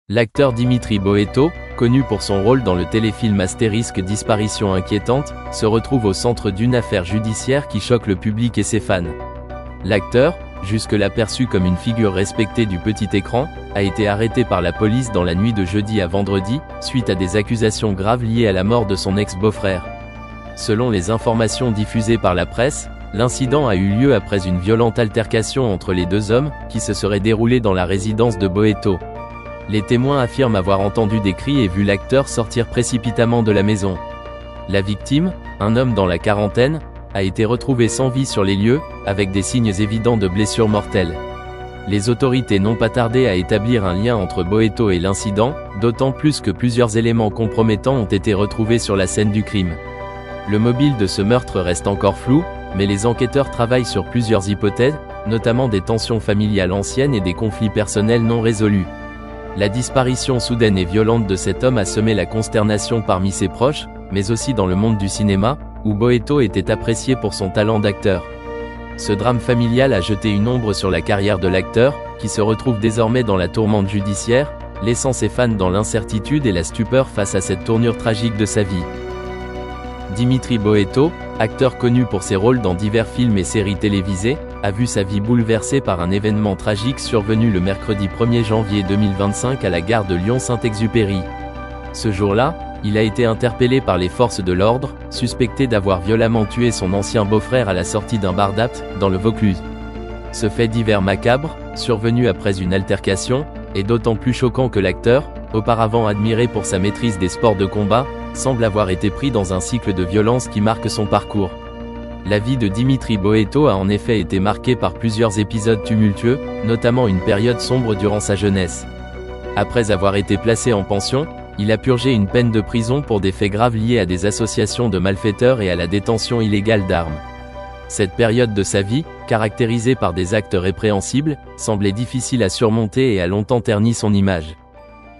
L'acteur Dimitri Boeto, connu pour son rôle dans le téléfilm Astérisque Disparition inquiétante, se retrouve au centre d'une affaire judiciaire qui choque le public et ses fans. L'acteur, jusque-là perçu comme une figure respectée du petit écran, a été arrêté par la police dans la nuit de jeudi à vendredi, suite à des accusations graves liées à la mort de son ex-beau-frère. Selon les informations diffusées par la presse, l'incident a eu lieu après une violente altercation entre les deux hommes, qui se serait déroulée dans la résidence de Boeto. Les témoins affirment avoir entendu des cris et vu l'acteur sortir précipitamment de la maison. La victime, un homme dans la quarantaine, a été retrouvé sans vie sur les lieux, avec des signes évidents de blessures mortelles. Les autorités n'ont pas tardé à établir un lien entre Boeto et l'incident, d'autant plus que plusieurs éléments compromettants ont été retrouvés sur la scène du crime. Le mobile de ce meurtre reste encore flou, mais les enquêteurs travaillent sur plusieurs hypothèses, notamment des tensions familiales anciennes et des conflits personnels non résolus. La disparition soudaine et violente de cet homme a semé la consternation parmi ses proches, mais aussi dans le monde du cinéma, où Boeto était apprécié pour son talent d'acteur. Ce drame familial a jeté une ombre sur la carrière de l'acteur, qui se retrouve désormais dans la tourmente judiciaire, laissant ses fans dans l'incertitude et la stupeur face à cette tournure tragique de sa vie. Dimitri Boeto, acteur connu pour ses rôles dans divers films et séries télévisées, a vu sa vie bouleversée par un événement tragique survenu le mercredi 1er janvier 2025 à la gare de Lyon-Saint-Exupéry. Ce jour-là, il a été interpellé par les forces de l'ordre, suspecté d'avoir violemment tué son ancien beau-frère à la sortie d'un bar d'Apt, dans le Vaucluse. Ce fait divers macabre, survenu après une altercation, est d'autant plus choquant que l'acteur, auparavant admiré pour sa maîtrise des sports de combat, semble avoir été pris dans un cycle de violence qui marque son parcours. La vie de Dimitri Boeto a en effet été marquée par plusieurs épisodes tumultueux, notamment une période sombre durant sa jeunesse. Après avoir été placé en pension, il a purgé une peine de prison pour des faits graves liés à des associations de malfaiteurs et à la détention illégale d'armes. Cette période de sa vie, caractérisée par des actes répréhensibles, semblait difficile à surmonter et a longtemps terni son image.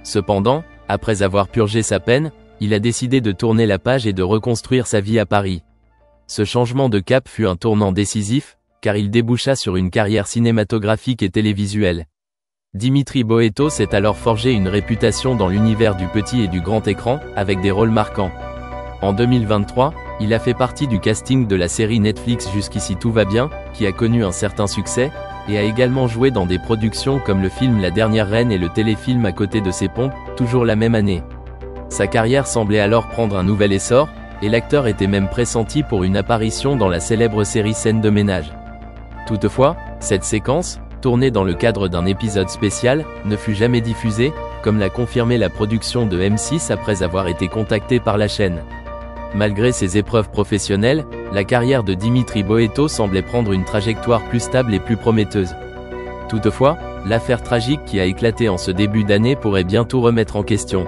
Cependant, après avoir purgé sa peine, il a décidé de tourner la page et de reconstruire sa vie à Paris. Ce changement de cap fut un tournant décisif, car il déboucha sur une carrière cinématographique et télévisuelle. Dimitri Boeto s'est alors forgé une réputation dans l'univers du petit et du grand écran, avec des rôles marquants. En 2023, il a fait partie du casting de la série Netflix Jusqu'ici tout va bien, qui a connu un certain succès, et a également joué dans des productions comme le film La Dernière Reine et le téléfilm À côté de ses pompes, toujours la même année. Sa carrière semblait alors prendre un nouvel essor, et l'acteur était même pressenti pour une apparition dans la célèbre série Scène de ménage. Toutefois, cette séquence, tournée dans le cadre d'un épisode spécial, ne fut jamais diffusée, comme l'a confirmé la production de M6 après avoir été contactée par la chaîne. Malgré ses épreuves professionnelles, la carrière de Dimitri Boeto semblait prendre une trajectoire plus stable et plus prometteuse. Toutefois, l'affaire tragique qui a éclaté en ce début d'année pourrait bientôt remettre en question.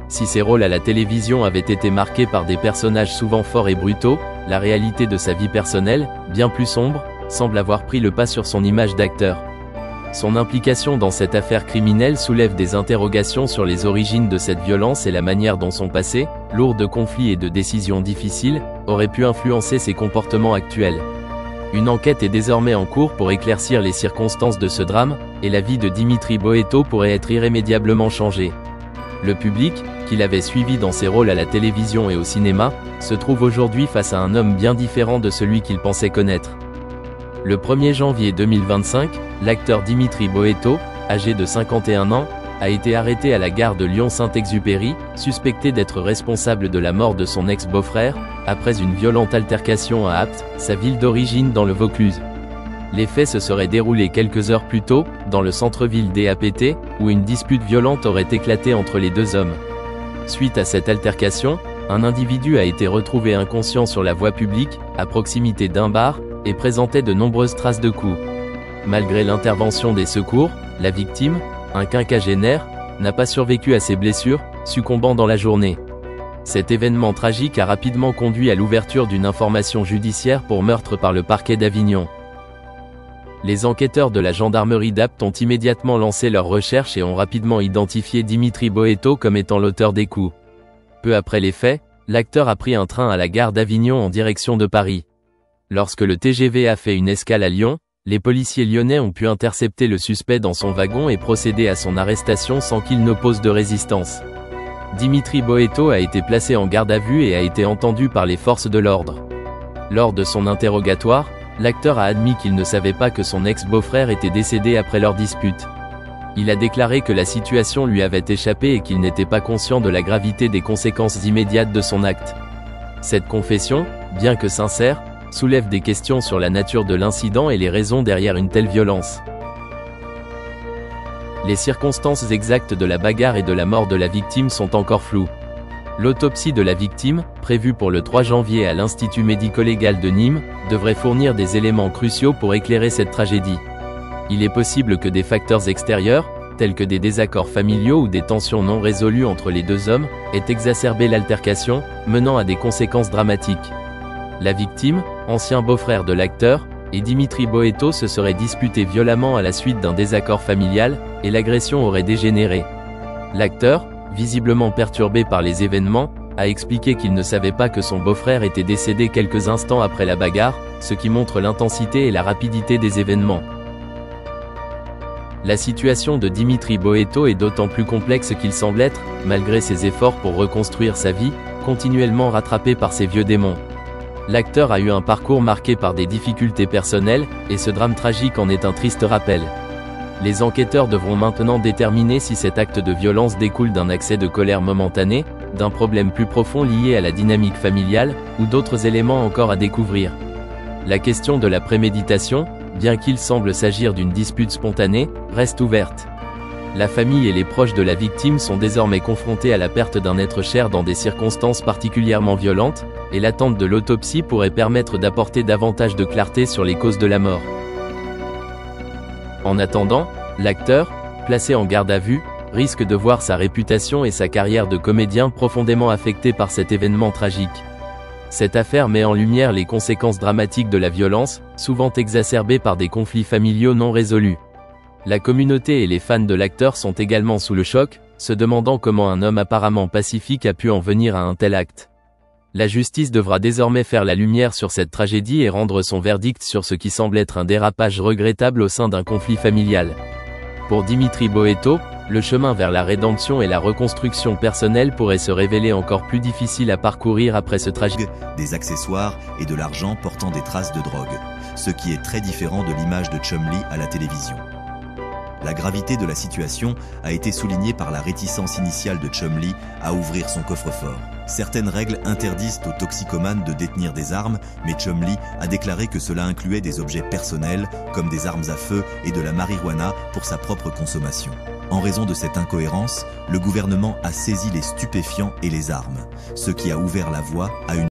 Si ses rôles à la télévision avaient été marqués par des personnages souvent forts et brutaux, la réalité de sa vie personnelle, bien plus sombre, semble avoir pris le pas sur son image d'acteur. Son implication dans cette affaire criminelle soulève des interrogations sur les origines de cette violence et la manière dont son passé, lourd de conflits et de décisions difficiles, aurait pu influencer ses comportements actuels. Une enquête est désormais en cours pour éclaircir les circonstances de ce drame, et la vie de Dimitri Boeto pourrait être irrémédiablement changée. Le public, qui l'avait suivi dans ses rôles à la télévision et au cinéma, se trouve aujourd'hui face à un homme bien différent de celui qu'il pensait connaître. Le 1er janvier 2025, l'acteur Dimitri Boeto, âgé de 51 ans, a été arrêté à la gare de Lyon-Saint-Exupéry, suspecté d'être responsable de la mort de son ex-beau-frère, après une violente altercation à Apt, sa ville d'origine dans le Vaucluse. Les faits se seraient déroulés quelques heures plus tôt, dans le centre-ville d'Apt, où une dispute violente aurait éclaté entre les deux hommes. Suite à cette altercation, un individu a été retrouvé inconscient sur la voie publique, à proximité d'un bar, et présentait de nombreuses traces de coups. Malgré l'intervention des secours, la victime, un quinquagénaire, n'a pas survécu à ses blessures, succombant dans la journée. Cet événement tragique a rapidement conduit à l'ouverture d'une information judiciaire pour meurtre par le parquet d'Avignon. Les enquêteurs de la gendarmerie d'Apt ont immédiatement lancé leurs recherches et ont rapidement identifié Dimitri Boeto comme étant l'auteur des coups. Peu après les faits, l'acteur a pris un train à la gare d'Avignon en direction de Paris. Lorsque le TGV a fait une escale à Lyon, Les policiers lyonnais ont pu intercepter le suspect dans son wagon et procéder à son arrestation sans qu'il n'oppose de résistance. Dimitri Boeto a été placé en garde à vue et a été entendu par les forces de l'ordre. Lors de son interrogatoire, l'acteur a admis qu'il ne savait pas que son ex-beau-frère était décédé après leur dispute. Il a déclaré que la situation lui avait échappé et qu'il n'était pas conscient de la gravité des conséquences immédiates de son acte. Cette confession, bien que sincère, soulève des questions sur la nature de l'incident et les raisons derrière une telle violence. Les circonstances exactes de la bagarre et de la mort de la victime sont encore floues. L'autopsie de la victime, prévue pour le 3 janvier à l'Institut médico-légal de Nîmes, devrait fournir des éléments cruciaux pour éclairer cette tragédie. Il est possible que des facteurs extérieurs, tels que des désaccords familiaux ou des tensions non résolues entre les deux hommes, aient exacerbé l'altercation, menant à des conséquences dramatiques. La victime, ancien beau-frère de l'acteur, et Dimitri Boeto se seraient disputés violemment à la suite d'un désaccord familial, et l'agression aurait dégénéré. L'acteur, visiblement perturbé par les événements, a expliqué qu'il ne savait pas que son beau-frère était décédé quelques instants après la bagarre, ce qui montre l'intensité et la rapidité des événements. La situation de Dimitri Boeto est d'autant plus complexe qu'il semble être, malgré ses efforts pour reconstruire sa vie, continuellement rattrapé par ses vieux démons. L'acteur a eu un parcours marqué par des difficultés personnelles, et ce drame tragique en est un triste rappel. Les enquêteurs devront maintenant déterminer si cet acte de violence découle d'un accès de colère momentané, d'un problème plus profond lié à la dynamique familiale, ou d'autres éléments encore à découvrir. La question de la préméditation, bien qu'il semble s'agir d'une dispute spontanée, reste ouverte. La famille et les proches de la victime sont désormais confrontés à la perte d'un être cher dans des circonstances particulièrement violentes, et l'attente de l'autopsie pourrait permettre d'apporter davantage de clarté sur les causes de la mort. En attendant, l'acteur, placé en garde à vue, risque de voir sa réputation et sa carrière de comédien profondément affectées par cet événement tragique. Cette affaire met en lumière les conséquences dramatiques de la violence, souvent exacerbées par des conflits familiaux non résolus. La communauté et les fans de l'acteur sont également sous le choc, se demandant comment un homme apparemment pacifique a pu en venir à un tel acte. La justice devra désormais faire la lumière sur cette tragédie et rendre son verdict sur ce qui semble être un dérapage regrettable au sein d'un conflit familial. Pour Dimitri Boeto, le chemin vers la rédemption et la reconstruction personnelle pourrait se révéler encore plus difficile à parcourir après ce tragique. Des accessoires et de l'argent portant des traces de drogue, ce qui est très différent de l'image de Chumlee à la télévision. La gravité de la situation a été soulignée par la réticence initiale de Chumlee à ouvrir son coffre-fort. Certaines règles interdisent aux toxicomanes de détenir des armes, mais Chumlee a déclaré que cela incluait des objets personnels, comme des armes à feu et de la marijuana pour sa propre consommation. En raison de cette incohérence, le gouvernement a saisi les stupéfiants et les armes, ce qui a ouvert la voie à une